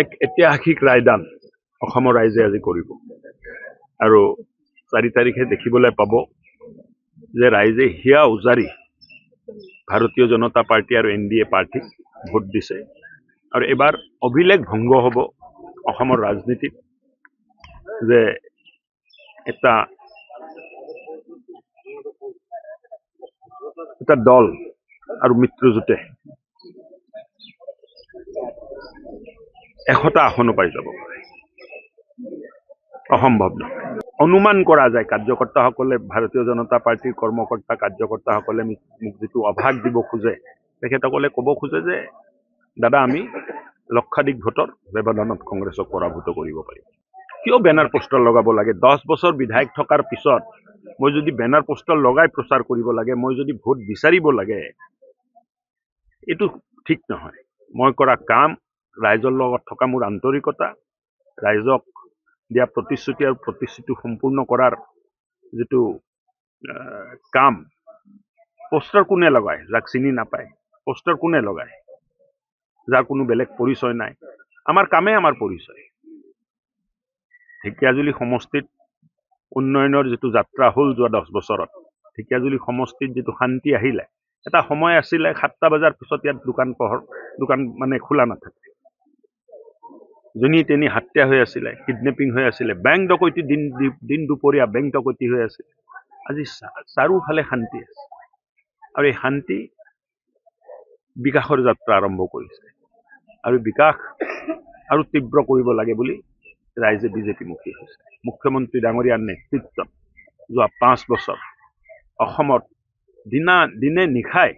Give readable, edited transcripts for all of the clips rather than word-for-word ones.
এক ঐতিহাসিক ৰায়দান অসমৰ ৰাইজে আজি কৰিব আৰু 4 তাৰিখে দেখিবলৈ পাব যে ৰাইজে হিয়া উজাৰি ভাৰতীয় জনতা পাৰ্টি আৰু NDA পাৰ্টিক ভোট দিছে আৰু এবাৰ অভিলেখ ভংগ হ'ব অসমৰ ৰাজনীতিত যে এটা দল আৰু মিত্ৰজোঁটে 100টা আসনো পাই যাব অসম্ভৱ নহয় অনুমান কৰা যায় কাৰ্যকৰ্তাসকলে ভাৰতীয় জনতা পাৰ্টিৰ কৰ্মকৰ্তা কাৰ্যকৰ্তাসকলে মোক যেটো অভাগ দিব খোজে তেখেতসকলে ক'ব খোজে যে দাদা আমি লক্ষাধিক ভোটৰ ব্যৱধানত কংগ্ৰেছক পৰাভূত কৰিব পাৰিম কিয় বেনাৰ পোষ্টাৰ লগাব লাগে 10 বছৰ বিধায়ক থকাৰ পিছত মই যদি বেনাৰ পোষ্টাৰ লগাই প্ৰচাৰ কৰিব লাগে মই যদি ভোট বিচাৰিব লাগে এটো ঠিক নহয় মই কৰা কাম ৰাইজৰ লগত থকা মোৰ আন্তৰিকতা ৰাইজক দিয়া প্ৰতিশ্ৰুতি আৰু প্ৰতিশ্ৰুতি সম্পূৰ্ণ কৰাৰ যেটো কাম পোষ্টাৰ কোনে লগায় যাক চিনি নাপায় পোষ্টাৰ কোনে লগায় যাৰ কোনো বেলেগ পৰিচয় নাই আমাৰ কামে আমাৰ পৰিচয় ঢেকিয়াজুলি সমষ্টিত উন্নয়নৰ যেটো যাত্ৰা হল যোৱা 10 বছৰত ঢেকিয়াজুলি সমষ্টিত যেটো শান্তি আহিলে এটা সময় আছিলে 7টা বজাৰ পিছত ইয়াত দোকান মানে খোলা নাথাকে জনি তেনি হত্যা হৈ আছিলে কিডনেপিং হৈ আছিলে বেংক ডকৈতি দিন দুপৰীয়া বেংক ডকৈতি হৈ আছে আজি চাৰিওফালে শান্তি আছে আৰু এই শান্তি বিকাশৰ যাত্ৰা আৰম্ভ কৰিছে আৰু বিকাশ আৰু তীব্ৰ কৰিব লাগে বুলি ৰাইজে বিজেপি মুখী হৈছে মুখ্যমন্ত্ৰী ডাঙৰীয়াৰ নেতৃত্বত যোৱা 5 বছৰ অসমত দিনে নিখাই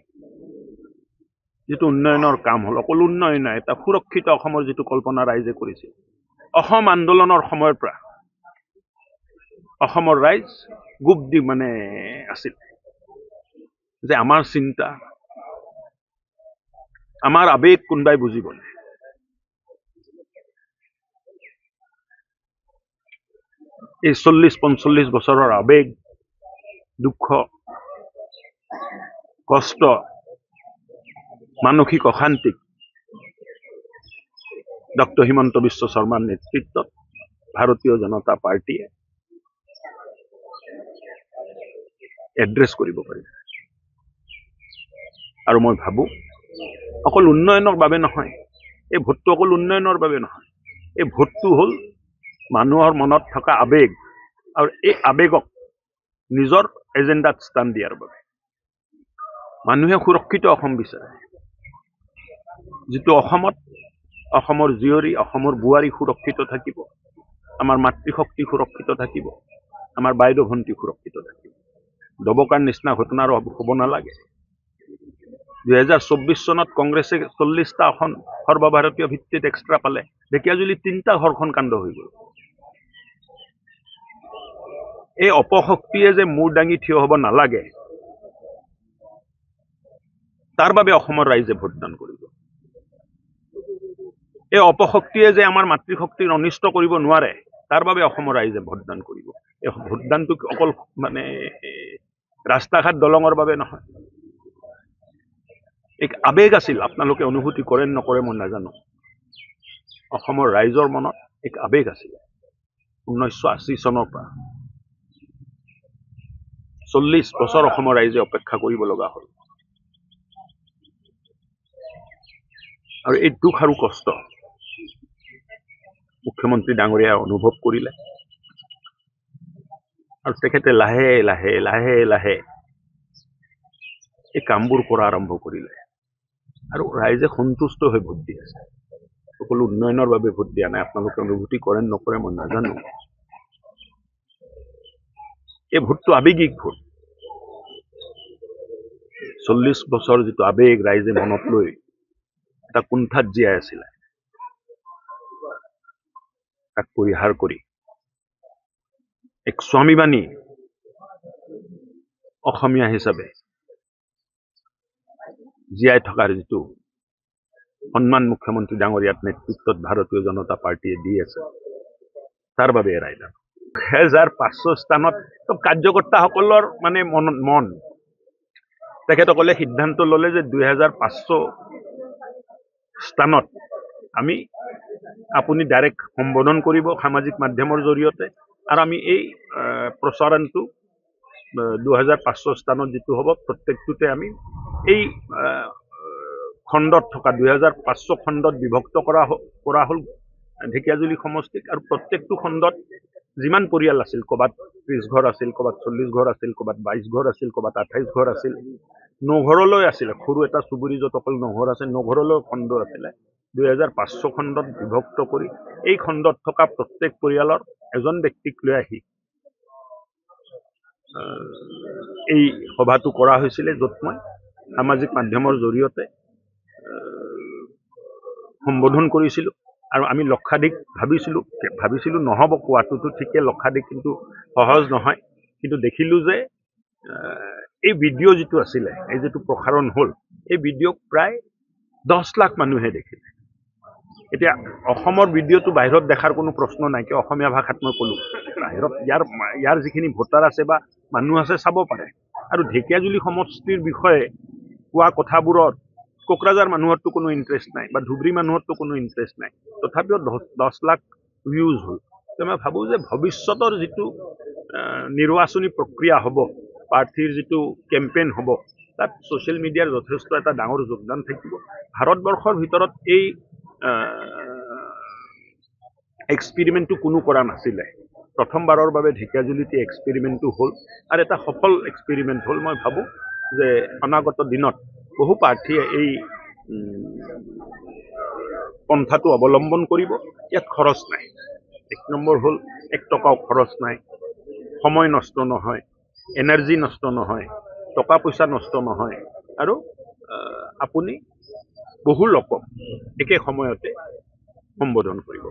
যেটো উন্নয়নৰ কাম হল অকল উন্নয়ন নাই এটা সুৰক্ষিত অসমৰ যেটো কল্পনা ৰাইজে কৰিছিল অসম আন্দোলনৰ সময়ৰ পৰা অসমৰ ৰাইজ গুপ দি মানে আছিল যে আমাৰ চিন্তা আমাৰ আবেগ কোনবাই বুজিব এই 40-45 বছৰৰ আবেগ দুঃখ কষ্ট মানসিক অশান্তি ডক্টৰ হিমন্ত বিশ্ব শৰ্মাৰ নেতৃত্বত ভাৰতীয় জনতা পাৰ্টিয়ে এড্ৰেছ কৰিব পাৰে আৰু মই ভাবো অকল উন্নয়নৰ বাবে নহয় এই ভোটটো অকল উন্নয়নৰ বাবে নহয় এই ভোটটো হল মানুহৰ মনত থকা আবেগ আৰু এই আবেগক নিজৰ এজেন্ডাত স্থান দিয়াৰ বাবে মানুহে সুৰক্ষিত অসম বিচাৰে যেটো অসমৰ জীয়ৰী অসমৰ বুৱাৰী সুৰক্ষিত থাকিব আমাৰ মাতৃশক্তি সুৰক্ষিত থাকিব আমাৰ বাইদেউ ভণ্টি সুৰক্ষিত থাকিব দবকাৰ নিচিনা ঘটনা হ'ব নালাগে 2024 চনত কংগ্ৰেছে 40টা আসন সৰ্বভাৰতীয় ভিত্তিত এক্সট্ৰা পালে ঢেকিয়াজুলি 3টা ঘৰখন কাণ্ড হৈ গ'ল এই অপশক্তিয়ে যে মূৰ দাঙি থিয় হ'ব নালাগে তাৰ বাবে অসমৰ ৰাইজে ভোটদান কৰিব এই অপশক্তিয়ে যে আমাৰ মাতৃশক্তিৰ অনিষ্ট কৰিব নোৱাৰে তাৰ বাবে অসমৰ ৰাইজে ভোটদান কৰিব এই ভোটদানটো অকল মানে ৰাস্তাঘাট দলঙৰ বাবে নহয় এক আবেগ আছিল আপোনালোকে অনুভূতি কৰে নকৰে মই নাজানো অসমৰ ৰাইজৰ মনত এক আবেগ আছিল 1980 চনৰ পৰা 40 বছৰ অসমৰ ৰাইজে অপেক্ষা কৰিব লগা হ'ল আৰু এই দুখ আৰু কষ্ট মুখ্যমন্ত্ৰী ডাঙৰীয়া অনুভৱ কৰিলে আৰু তেখেতে লাহে লাহে এই কামবোৰ কৰা আৰম্ভ কৰিলে আৰু ৰাইজে সন্তুষ্ট হৈ ভোট দি আছে সকলো উন্নয়নৰ বাবে ভোট দিয়া নাই আপোনালোকে অনুভূতি কৰে নকৰে মই নাজানো এই ভোটটো আবেগিক ভোট 40 বছৰ যেটো আবেগ ৰাইজে মনত লৈ এটা কুণ্ঠাত জীয়াই আছিল তাক পৰিহাৰ কৰি এক স্বাভিমানী অসমীয়া হিচাপে জীয়াই থকাৰ যেটো সন্মান মুখ্যমন্ত্ৰী ডাঙৰীয়াৰ নেতৃত্বত ভাৰতীয় জনতা পাৰ্টিয়ে দি আছে তাৰ বাবে ৰাইদান 1500 স্থানত কাৰ্যকৰ্তাসকলৰ মানে মন তেখেতসকলে সিদ্ধান্ত ললে যে 2500 স্থানত আমি আপুনি ডাইৰেক্ট সম্বোধন কৰিব সামাজিক মাধ্যমৰ জৰিয়তে আৰু আমি এই প্ৰচাৰণটো 2500 স্থানত যিটো হ'ব প্ৰত্যেকটোতে আমি এই খণ্ডত থকা 2500 খণ্ডত বিভক্ত কৰা হ'ল ঢেকিয়াজুলি সমষ্টিক আৰু প্ৰত্যেকটো খণ্ডত যিমান পৰিয়াল আছিল ক'ৰবাত 30 ঘৰ আছিল ক'ৰবাত 40 ঘৰ আছিল ক'ৰবাত 22 ঘৰ আছিল ক'ৰবাত 28 ঘৰ আছিল 9 ঘৰলৈ আছিলে সৰু এটা চুবুৰী য'ত অকল 9 ঘৰ আছে 9 ঘৰলৈ খণ্ড আছিলে 2500 খণ্ডত বিভক্ত কৰি এই খণ্ডত থকা প্ৰত্যেক পৰিয়ালৰ এজন ব্যক্তিক লৈ আহি এই সভাটো কৰা হৈছিলে য'ত মই সামাজিক মাধ্যমৰ জৰিয়তে সম্বোধন কৰিছিলোঁ আৰু আমি লক্ষাধিক ভাবিছিলোঁ নহ'ব কোৱাটোতো ঠিকে লক্ষাধিক কিন্তু সহজ নহয় কিন্তু দেখিলোঁ যে এই ভিডিঅ' যিটো আছিলে এই যিটো প্ৰসাৰণ হ'ল এই ভিডিঅ'ক প্ৰায় 10 লাখ মানুহে দেখিলে এতিয়া অসমৰ ভিডিঅ'টো বাহিৰত দেখাৰ কোনো প্ৰশ্ন নাই কিয় অসমীয়া ভাষাত মই ক'লোঁ বাহিৰত ইয়াৰ যিখিনি ভোটাৰ আছে বা মানুহ আছে চাব পাৰে আৰু ঢেকিয়াজুলি সমষ্টিৰ বিষয়ে কোৱা কথাবোৰত কোকৰাঝাৰ মানুহৰতো কোনো ইণ্টাৰেষ্ট নাই বা ধুবুৰী মানুহৰতো কোনো ইণ্টাৰেষ্ট নাই তথাপিও 10 লাখ ভিউজ হ'ল মই ভাবোঁ যে ভৱিষ্যতৰ যিটো নিৰ্বাচনী প্ৰক্ৰিয়া হ'ব প্ৰাৰ্থীৰ যিটো কেম্পেইন হ'ব তাত ছ'চিয়েল মিডিয়াৰ যথেষ্ট এটা ডাঙৰ যোগদান থাকিব ভাৰতবৰ্ষৰ ভিতৰত এই এক্সপেৰিমেণ্টটো কোনো কৰা নাছিলে প্ৰথমবাৰৰ বাবে ঢেকিয়াজুলিতে এক্সপেৰিমেণ্টটো হ'ল আৰু এটা সফল এক্সপেৰিমেণ্ট হ'ল মই ভাবোঁ যে অনাগত দিনত বহু প্ৰাৰ্থীয়ে এই পন্থাটো অৱলম্বন কৰিব ইয়াত খৰচ নাই 1 নম্বৰ হ'ল 1 টকাও খৰচ নাই সময় নষ্ট নহয় এনাৰ্জি নষ্ট নহয় টকা পইচা নষ্ট নহয় আৰু আপুনি বহু লোকক একে সময়তে সম্বোধন কৰিব